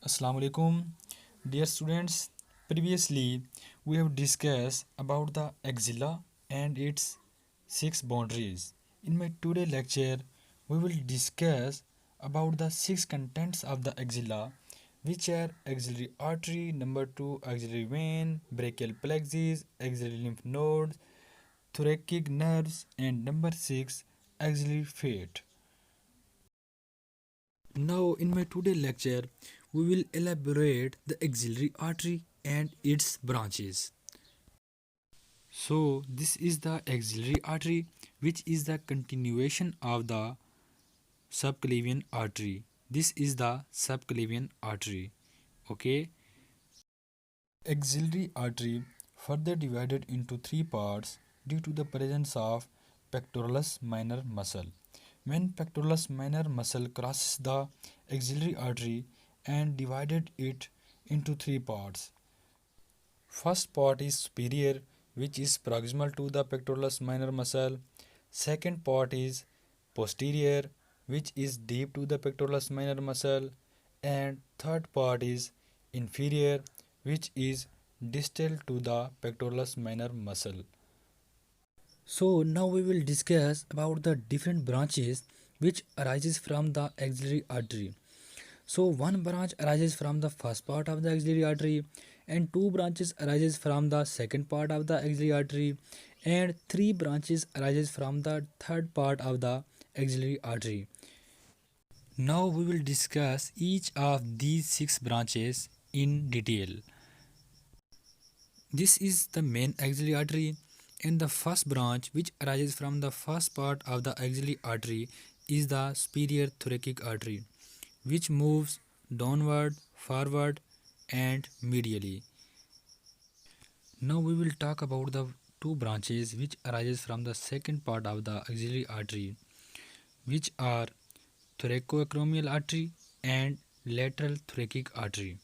Assalamu alaikum, dear students. Previously, we have discussed about the axilla and its six boundaries. In my today lecture, we will discuss about the six contents of the axilla, which are axillary artery, number two, axillary vein, brachial plexus, axillary lymph nodes, thoracic nerves, and number six, axillary fat. Now, in my today lecture, we will elaborate the axillary artery and its branches. So, this is the axillary artery, which is the continuation of the subclavian artery. This is the subclavian artery. Okay. Axillary artery further divided into three parts due to the presence of pectoralis minor muscle. When pectoralis minor muscle crosses the axillary artery and divided it into three parts. First part is superior, which is proximal to the pectoralis minor muscle. Second part is posterior, which is deep to the pectoralis minor muscle. And third part is inferior, which is distal to the pectoralis minor muscle. So now we will discuss about the different branches which arises from the axillary artery. So one branch arises from the first part of the axillary artery, and two branches arises from the second part of the axillary artery, and three branches arises from the third part of the axillary artery. Now we will discuss each of these six branches in detail. This is the main axillary artery, and the first branch which arises from the first part of the axillary artery is the superior thoracic artery, which moves downward, forward, and medially. Now we will talk about the two branches which arises from the second part of the axillary artery, which are thoracoacromial artery and lateral thoracic artery.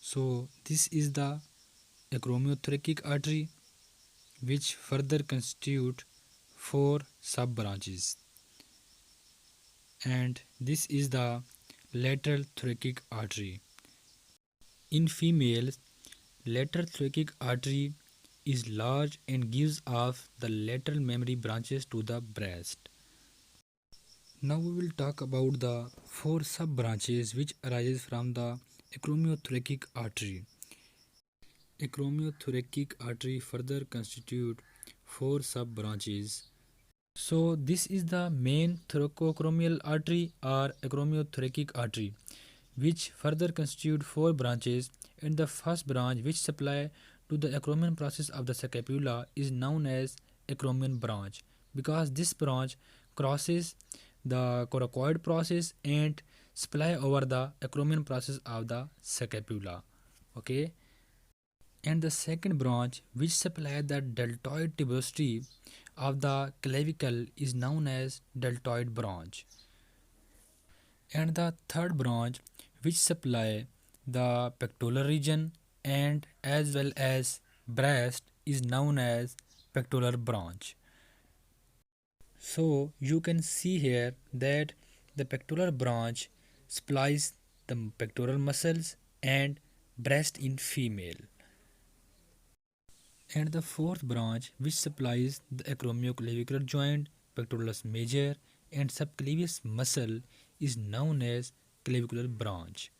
So this is the acromiothoracic artery, which further constitute four sub branches, and this is the lateral thoracic artery. In females, lateral thoracic artery is large and gives off the lateral mammary branches to the breast. Now we will talk about the four sub branches which arises from the acromiothoracic artery. Acromiothoracic artery further constitute four sub branches. So this is the main thoracoacromial artery or acromiothoracic artery, which further constitute four branches, and the first branch which supply to the acromion process of the scapula is known as acromion branch, because this branch crosses the coracoid process and supply over the acromion process of the scapula. Okay. And the second branch which supply the deltoid tuberosity of the clavicle is known as deltoid branch. And the third branch which supply the pectoral region and as well as breast is known as pectoral branch. So you can see here that the pectoral branch supplies the pectoral muscles and breast in female. And the fourth branch which supplies the acromioclavicular joint, pectoralis major and subclavius muscle is known as clavicular branch,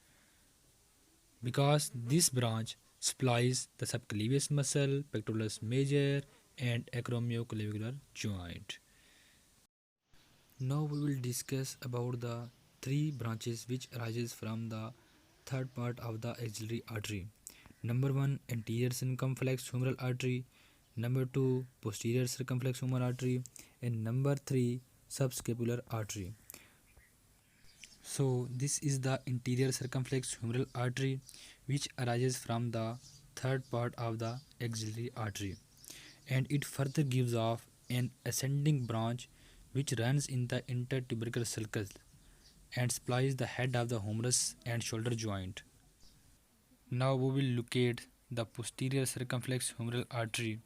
because this branch supplies the subclavius muscle, pectoralis major and acromioclavicular joint. Now we will discuss about the three branches which arises from the third part of the axillary artery. Number one, anterior circumflex humeral artery. Number two, posterior circumflex humeral artery. And number three, subscapular artery. So this is the anterior circumflex humeral artery, which arises from the third part of the axillary artery, and it further gives off an ascending branch which runs in the intertubercular sulcus and supplies the head of the humerus and shoulder joint. Now we will look at the posterior circumflex humeral artery.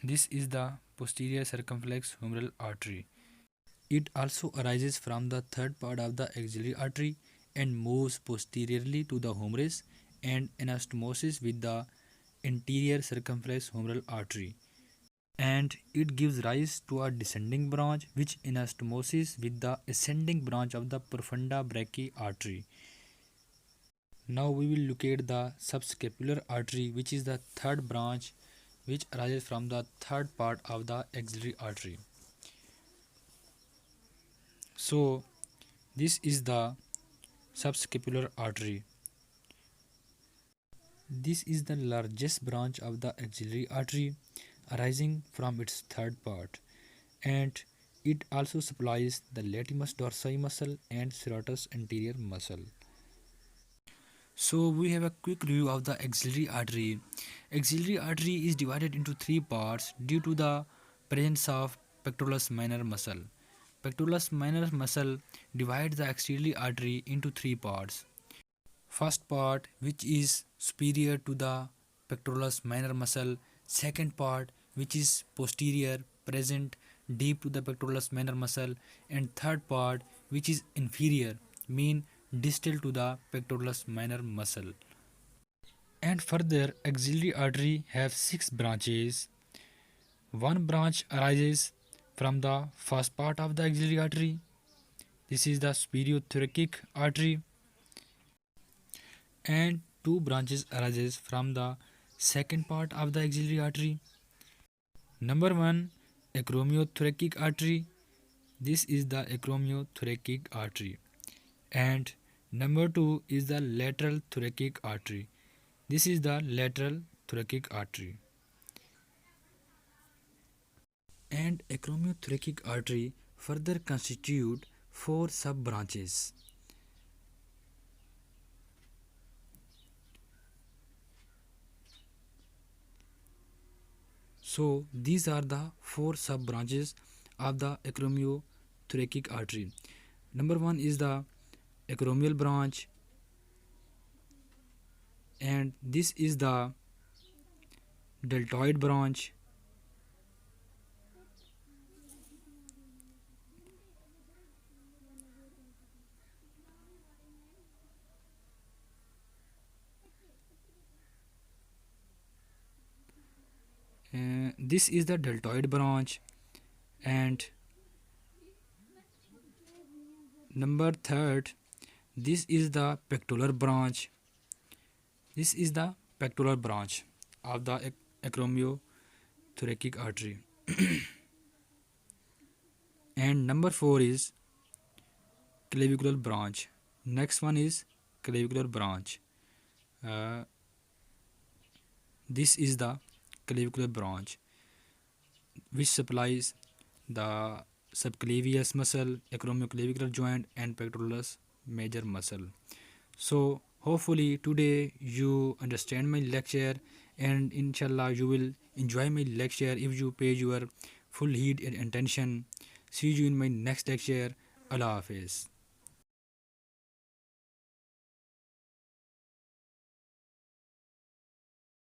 This is the posterior circumflex humeral artery. It also arises from the third part of the axillary artery and moves posteriorly to the humerus and anastomosis with the anterior circumflex humeral artery. And it gives rise to a descending branch which anastomosis with the ascending branch of the profunda brachii artery. Now we will look at the subscapular artery, which is the third branch which arises from the third part of the axillary artery. So this is the subscapular artery. This is the largest branch of the axillary artery arising from its third part, and it also supplies the latimus dorsi muscle and serratus anterior muscle. So we have a quick review of the axillary artery. Axillary artery is divided into three parts due to the presence of pectoralis minor muscle. Pectoralis minor muscle divides the axillary artery into three parts. First part, which is superior to the pectoralis minor muscle. Second part, which is posterior, present deep to the pectoralis minor muscle. And third part, which is inferior, mean distal to the pectoralis minor muscle. And further, axillary artery have 6 branches. One branch arises from the first part of the axillary artery. This is the superior-thoracic artery. And two branches arises from the second part of the axillary artery. Number 1, acromiothoracic artery. This is the acromiothoracic artery. And number 2 is the lateral thoracic artery. This is the lateral thoracic artery. And acromiothoracic artery further constitute 4 sub-branches. So these are the 4 sub-branches of the acromiothoracic artery. Number 1 is the acromial branch, and this is the deltoid branch. This is the deltoid branch, and number 3, this is the pectoral branch. This is the pectoral branch of the acromiothoracic artery. And number 4 is clavicular branch. Next one is clavicular branch. This is the clavicular branch which supplies the subclavius muscle, acromioclavicular joint and pectoralis major muscle. So hopefully today you understand my lecture, and inshallah you will enjoy my lecture if you pay your full heed and attention. See you in my next lecture. Allah Hafiz.